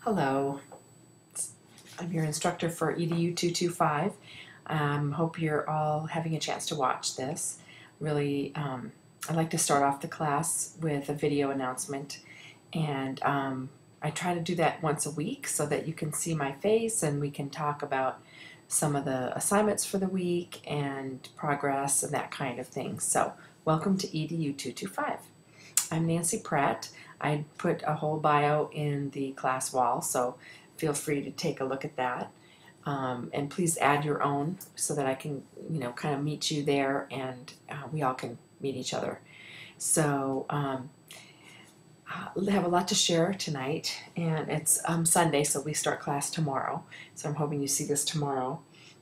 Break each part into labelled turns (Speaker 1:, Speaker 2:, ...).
Speaker 1: Hello, I'm your instructor for EDU225. Hope you're all having a chance to watch this. Really, I'd like to start off the class with a video announcement, and I try to do that once a week so that you can see my face and we can talk about some of the assignments for the week and progress and that kind of thing. So, welcome to EDU225. I'm Nancy Pratt. I put a whole bio in the class wall, so feel free to take a look at that. And please add your own so that I can, kind of meet you there and we all can meet each other. So we have a lot to share tonight, and it's Sunday, so we start class tomorrow. So I'm hoping you see this tomorrow.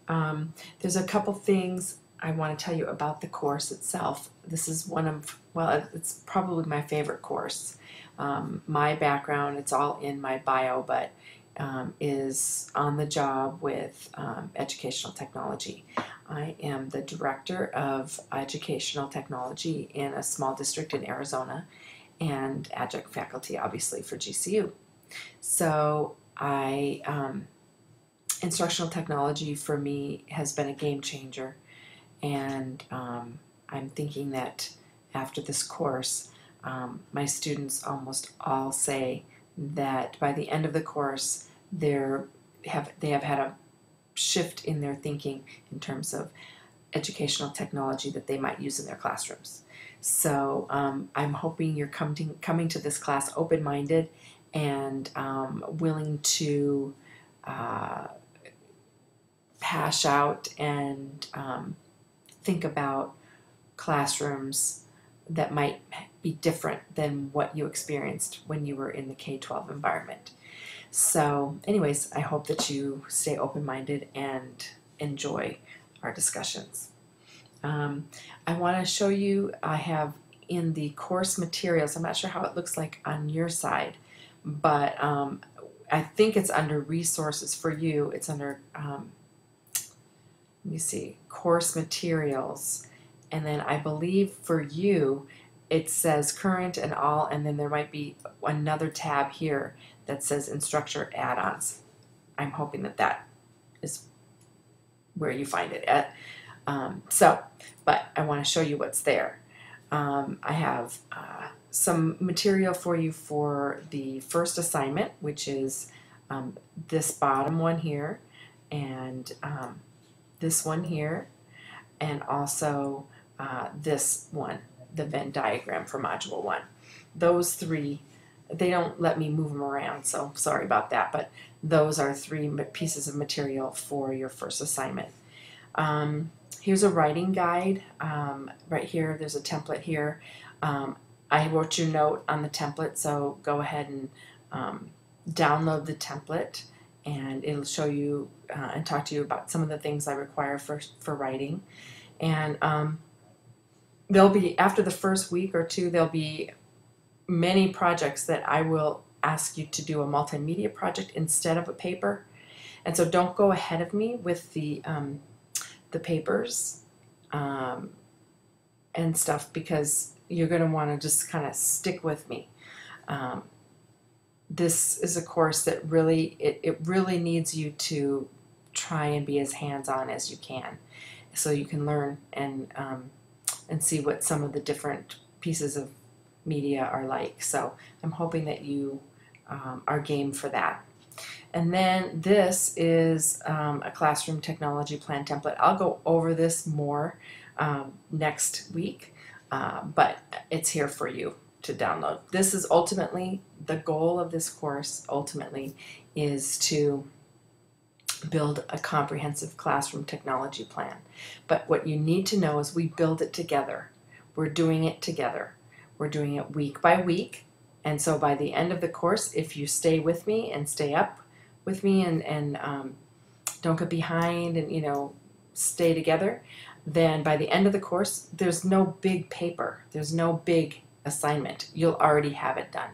Speaker 1: There's a couple things I want to tell you about the course itself. This is it's probably my favorite course. My background, it's all in my bio, but is on the job with educational technology. I am the director of educational technology in a small district in Arizona and adjunct faculty, obviously, for GCU. So instructional technology for me has been a game changer. And I'm thinking that after this course, my students almost all say that by the end of the course, they have had a shift in their thinking in terms of educational technology that they might use in their classrooms. So I'm hoping you're coming to this class open-minded and willing to hash out and think about classrooms that might be different than what you experienced when you were in the K-12 environment. So anyways, I hope that you stay open-minded and enjoy our discussions. I want to show you, I have in the course materials, I'm not sure how it looks like on your side, but I think it's under resources for you. It's under let me see, course materials, and then I believe for you it says current and all, and then there might be another tab here that says instructor add-ons. I'm hoping that that is where you find it at. But I want to show you what's there. I have some material for you for the first assignment, which is this bottom one here, and this one here, and also this one, the Venn diagram for Module 1. Those three, they don't let me move them around, so sorry about that, but those are 3 pieces of material for your first assignment. Here's a writing guide. Right here, there's a template here. I wrote your note on the template, so go ahead and download the template, and it'll show you and talk to you about some of the things I require for writing. And there'll be, after the first week or two, there'll be many projects that I will ask you to do a multimedia project instead of a paper. And so don't go ahead of me with the papers and stuff, because you're going to want to just kind of stick with me. This is a course that really, it really needs you to try and be as hands-on as you can, so you can learn and see what some of the different pieces of media are like. So I'm hoping that you are game for that. And then this is a classroom technology plan template. I'll go over this more next week, but it's here for you to download. This is ultimately, the goal of this course ultimately is to build a comprehensive classroom technology plan. But what you need to know is we build it together. We're doing it together. We're doing it week by week. And so by the end of the course, if you stay with me and stay up with me and don't get behind and, stay together, then by the end of the course, there's no big paper. There's no big assignment. You'll already have it done.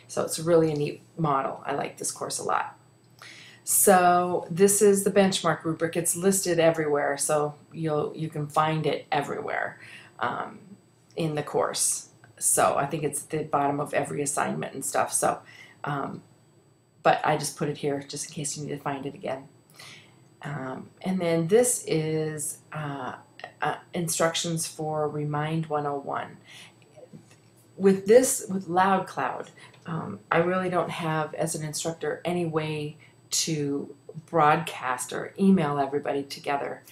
Speaker 1: So it's really a neat model. I like this course a lot. So this is the benchmark rubric. It's listed everywhere, so you can find it everywhere in the course. So I think it's the bottom of every assignment and stuff. So but I just put it here just in case you need to find it again. And then this is instructions for Remind 101. With LoudCloud, I really don't have, as an instructor, any way to broadcast or email everybody together.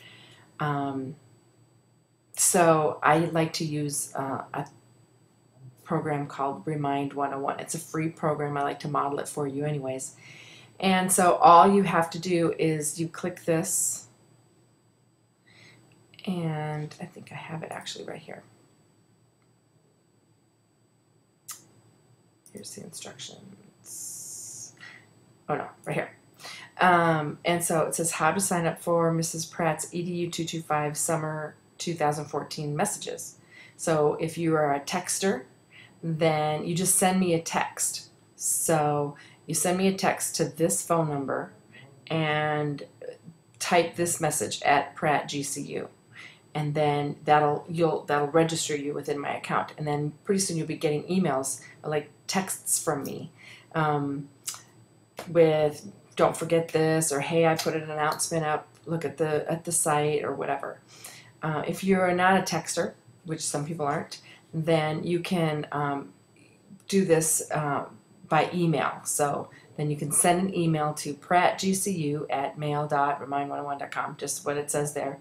Speaker 1: So I like to use a program called Remind 101. It's a free program. I like to model it for you anyways. And so all you have to do is you click this, and I think I have it actually right here. Here's the instructions. Oh no, right here. And so it says how to sign up for Mrs. Pratt's EDU225 Summer 2014 messages. So if you are a texter, then you just send me a text. So you send me a text to this phone number and type this message at Pratt GCU, and then that'll register you within my account, and then pretty soon you'll be getting emails like texts from me with don't forget this, or hey, I put an announcement up, look at the site, or whatever. If you're not a texter, which some people aren't, then you can do this by email. So then you can send an email to prattgcu@mail.remind101.com, just what it says there,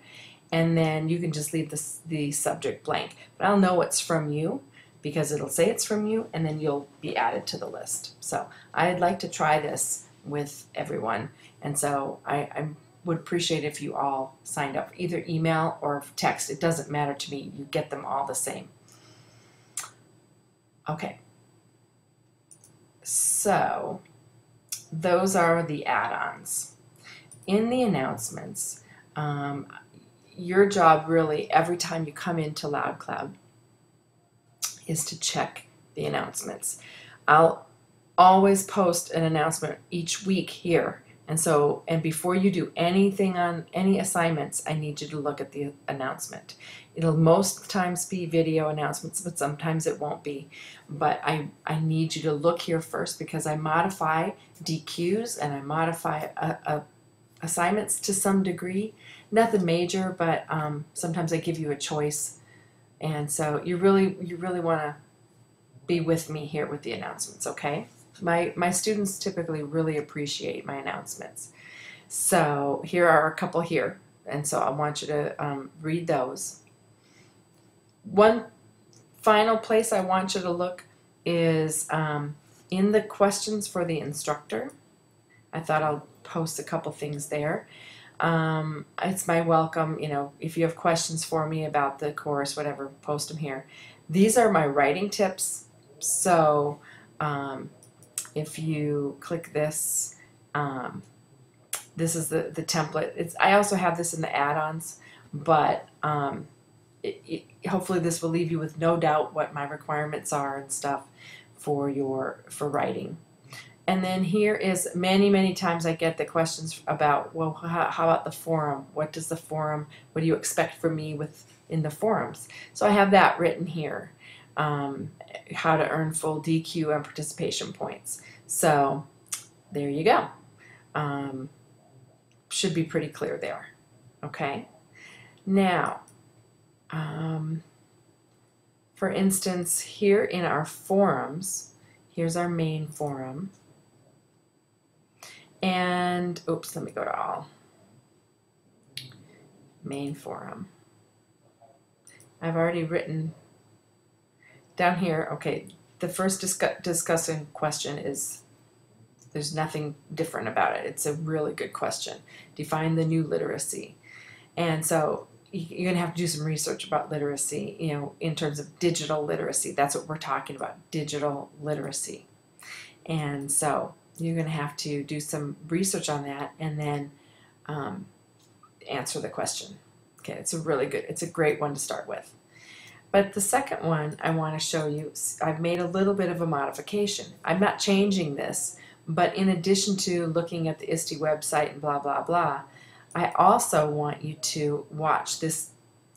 Speaker 1: and then you can just leave the subject blank. But I'll know it's from you because it'll say it's from you, and then you'll be added to the list. So I'd like to try this with everyone, and so I would appreciate if you all signed up, either email or text. It doesn't matter to me. You get them all the same. Okay. So those are the add-ons. In the announcements, your job really every time you come into LoudCloud is to check the announcements. I'll always post an announcement each week here, and before you do anything on any assignments, I need you to look at the announcement. It'll most times be video announcements, but sometimes it won't be. But I need you to look here first, because I modify DQs and I modify assignments to some degree. Nothing major, but sometimes I give you a choice. And so you really want to be with me here with the announcements, okay? My students typically really appreciate my announcements. So here are a couple here, and so I want you to read those. One final place I want you to look is in the questions for the instructor. I thought I'll post a couple things there. It's my welcome, if you have questions for me about the course, whatever, post them here. These are my writing tips. So if you click this, this is the template. I also have this in the add-ons, but hopefully this will leave you with no doubt what my requirements are and stuff for writing. And then here is many times I get the questions about, well, how about the forum? What does the forum, what do you expect from me in the forums? So I have that written here. How to earn full DQ and participation points. So there you go. Should be pretty clear there. Okay. Now, for instance, here in our forums, here's our main forum. And, oops, let me go to all. Main forum. I've already written down here, okay, the first discussing question is, there's nothing different about it. It's a really good question. Define the new literacy. And so you're going to have to do some research about literacy, in terms of digital literacy. That's what we're talking about, digital literacy. And so you're going to have to do some research on that and then answer the question. Okay, it's a great one to start with. But the second one I want to show you, I've made a little bit of a modification. I'm not changing this, but in addition to looking at the ISTE website and blah, blah, blah, I also want you to watch this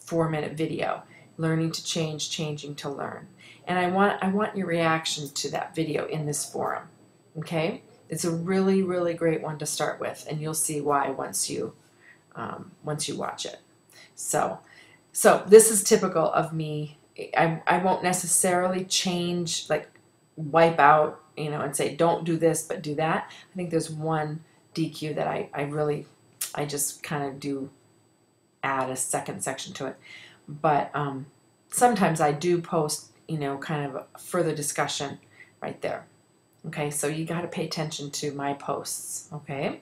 Speaker 1: 4-minute video, Learning to Change, Changing to Learn. And I want your reaction to that video in this forum, okay? It's a really, really great one to start with, and you'll see why once you watch it. So this is typical of me. I won't necessarily change, like wipe out, you know, and say don't do this but do that. I think there's one DQ that I just kind of do add a second section to it. But sometimes I do post, you know, kind of a further discussion right there. Okay, so you got to pay attention to my posts. Okay.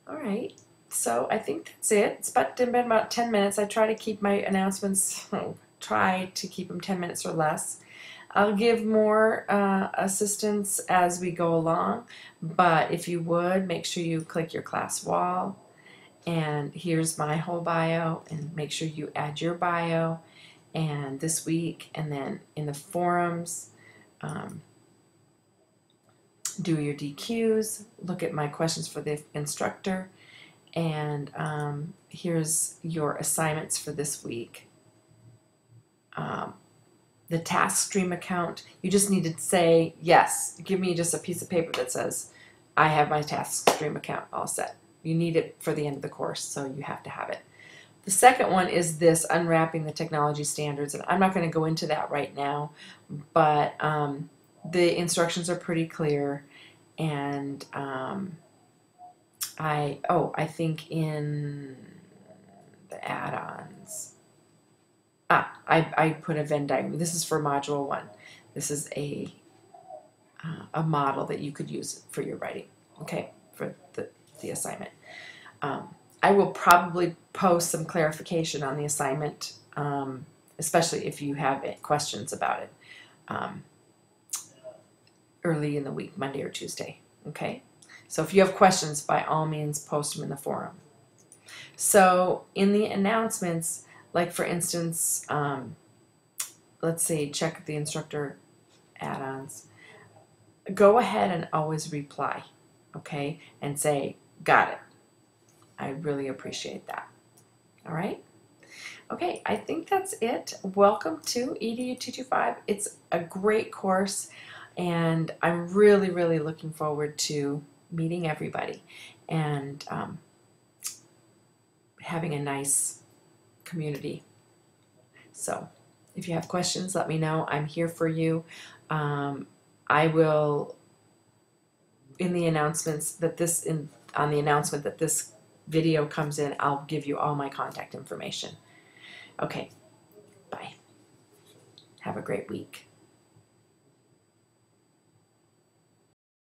Speaker 1: All right. So I think that's it. It's been about 10 minutes. I try to keep my announcements, try to keep them 10 minutes or less. I'll give more assistance as we go along, but if you would, make sure you click your class wall, and here's my whole bio, and make sure you add your bio, and this week, and then in the forums, do your DQs, look at my questions for the instructor, and here's your assignments for this week. The task stream account, you just need to say yes. Give me just a piece of paper that says I have my task stream account all set. You need it for the end of the course, so you have to have it. The second one is this, unwrapping the technology standards, and I'm not going to go into that right now, but the instructions are pretty clear, and I think in the add-ons, I put a Venn diagram. This is for Module 1. This is a model that you could use for your writing, okay, for the assignment. I will probably post some clarification on the assignment, especially if you have questions about it, early in the week, Monday or Tuesday, okay? So if you have questions, by all means, post them in the forum. So in the announcements, like for instance, let's say check the instructor add-ons. Go ahead and always reply, okay, and say, got it. I really appreciate that. All right? Okay, I think that's it. Welcome to EDU225. It's a great course, and I'm really, really looking forward to meeting everybody and having a nice community. So if you have questions, let me know. I'm here for you. I will, in the announcements that on the announcement that this video comes in, I'll give you all my contact information. Okay, bye. Have a great week.